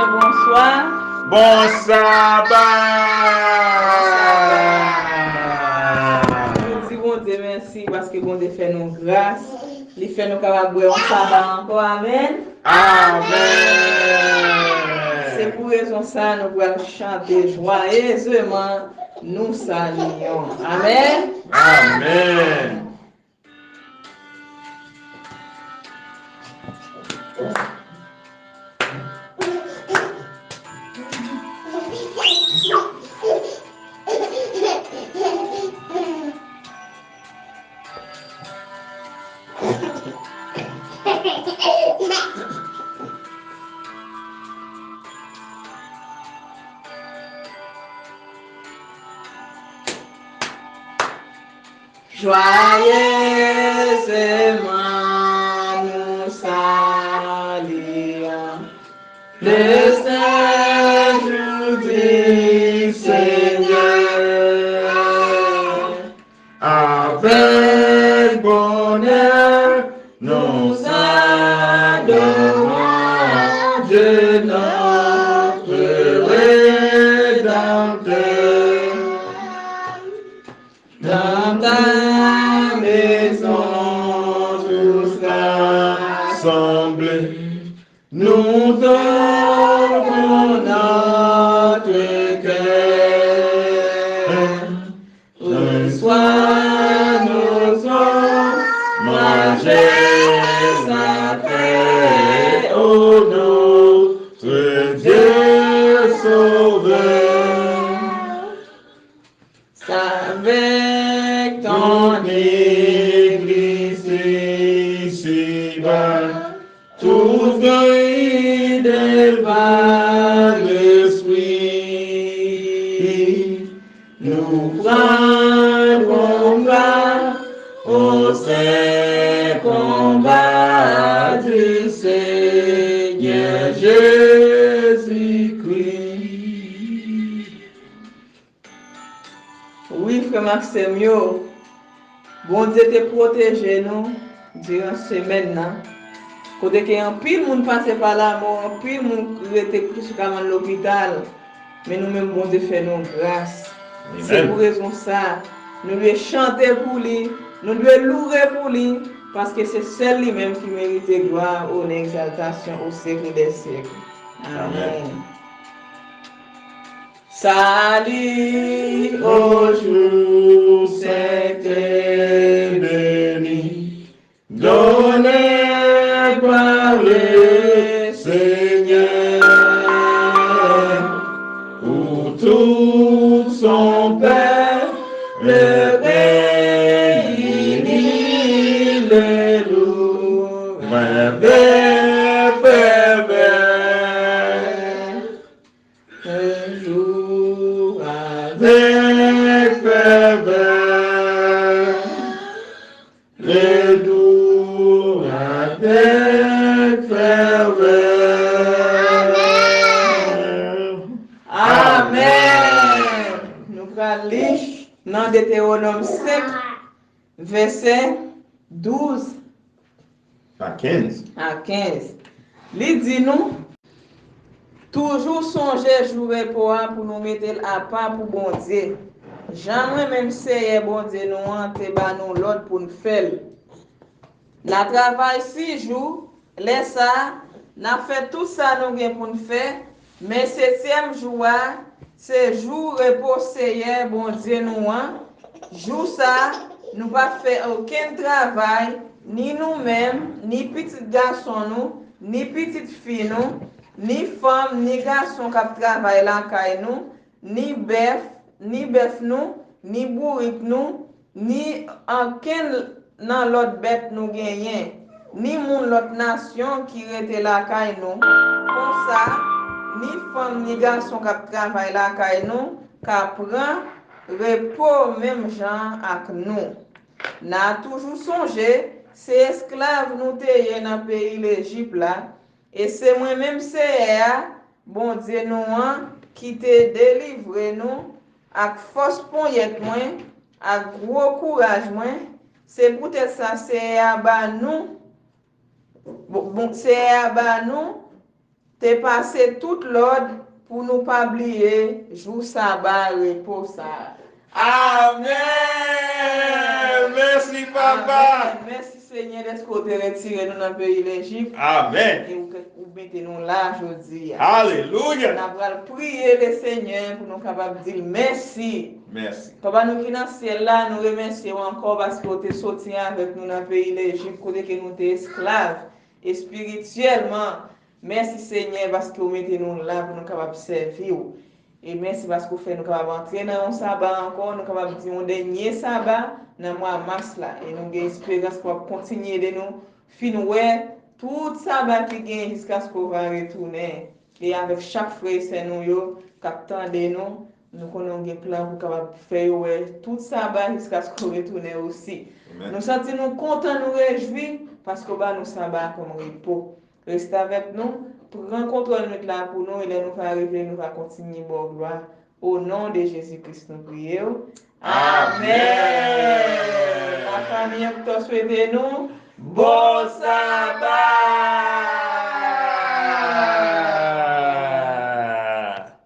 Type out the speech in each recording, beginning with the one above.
frères, bonsoir. Bon sabbat. Nous disons Dieu merci parce que bon Dieu fait nous grâce. Il fait nous capables de sabbat encore. Amen. Amen. C'est pour raison ça nous pouvons chanter joyeusement. Nous saluons. Amen. Amen. Joyeusement nous saluons le saint jour du Seigneur. Avec bonheur, nous adorons Dieu notre Rédempteur. Dans ta maison, tous rassemblés, nous donnons notre cœur. Reçois nos hommages sacrés, ô notre Dieu sauveur. Avec ton église ici-bas, tous guidés par l'Esprit, nous prendrons part au saint combat du Seigneur Jésus-Christ. Oui, frère Maxime, bon Dieu te protégé nous durant cette semaine. Côté que un pile monde passé par là, un pile monde était plus qu'à l'hôpital. Mais nous-mêmes, bon Dieu fait nos grâces. C'est pour raison ça. Nous lui chanter pour lui, nous lui louer pour lui, parce que c'est seul lui-même qui mérite gloire, honneur, exaltation au siècle des siècles. Amen. Salut au jour saint et béni, donné par le Seigneur, où tout son Père le réunit, le loue, un jour avec ferveur, le doux avec ferveur. Amen. Nous allons lire dans Deutéronome 5, verset 12 à 15. Il dit nous, toujours songer jour repos pour nous mettre à part pour bon Dieu. Jamais même c'est bon Dieu nous ante ba nous l'autre pour nous faire. Na travail 6 jours, laisse ça, n'a fait tout ça nous gain pour nous faire, mais 7e jour c'est jour repos c'est bon Dieu nous jour ça nous pas faire aucun travail ni nous-mêmes, ni petits garçons nous, ni petites filles nous, ni femmes, ni garçons qui travaillent là caille nous, ni bœuf nous, ni bourrique nous, ni aucun dans l'autre bête nous gagnent, ni mon l'autre nation qui était là caille nous. Comme ça, ni femmes, ni garçons qui travaillent là caille nous, qui prend repos même gens avec nous. N'a toujours songé, c'est esclaves nous t'ayons dans le pays l'Égypte là, et c'est moi-même c'est bon Dieu nous qui te délivré nous avec force poignette moins, avec gros courage moins, c'est peut-être ça c'est à bas nous, bon c'est à bas nous te passé tout l'ordre pour nous pas oublier jour sabbat repos ça. Amen. Merci, papa. Amen. Merci Seigneur d'être que tu retiré nous dans le pays d'Égypte. Amen. Et vous mettez nous là aujourd'hui. Alléluia. Nous allons prier le Seigneur pour nous capables de dire merci. Merci. Papa, nous qui dans le ciel là, nous remercions encore parce que tu es sorti avec nous dans le pays d'Égypte, côté que nous sommes esclaves. Et spirituellement, merci Seigneur parce que vous mettez nous là pour nous capables de servir. Et merci parce que vous faites nous capables d'entrer dans un sabbat encore, nous capables de dire un dernier sabbat dans le mois de mars là. Et nous avons espérance pour continuer de nous finir tout sabbat qui gagne jusqu'à ce qu'on va retourner. Et avec chaque frère, c'est nous qui attendent nous. Nous connaissons un plan pour capable faire tout sabbat jusqu'à ce qu'on retourne aussi. Amen. Nous sentons nous contents, nous réjouis parce que nous sabbat comme repos. Restez avec nous pour rencontrer notre là pour nous et là nous va arriver, nous va continuer bon gloire. Au nom de Jésus-Christ, nous prions. Amen. La famille qui t'a souhaité nous bon sabbat.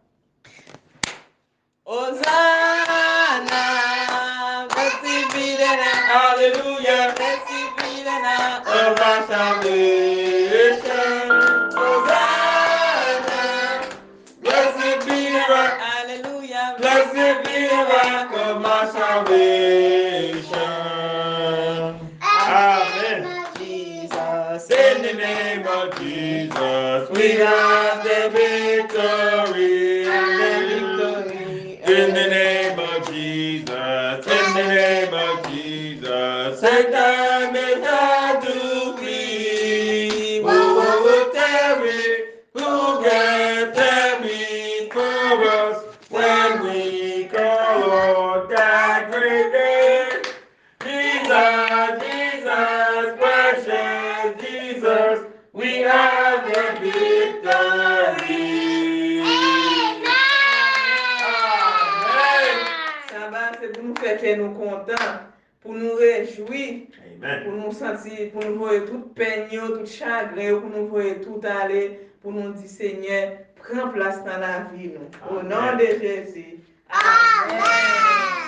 Hosanna, blessed be the name, Hallelujah. blessed be the name Of my salvation. Hosanna, Blessed be the rock. hallelujah, Blessed be the rock of my salvation. Amen. Jesus, In the name of Jesus, we have the victory. In the name of Jesus, in the name of Jesus, Satan is not to flee. Who will tell me? Who can tell me for us when we call on that great name? Jesus, Jesus, precious Jesus, we have the victory. Sabbat, c'est pour nous faire que nous contents, pour nous réjouir, Amen. pour nous sentir, pour nous voir toute peine, tout chagrin, pour nous voir tout aller, pour nous dire Seigneur, prends place dans la vie. Nous. Au nom de Jésus. Amen.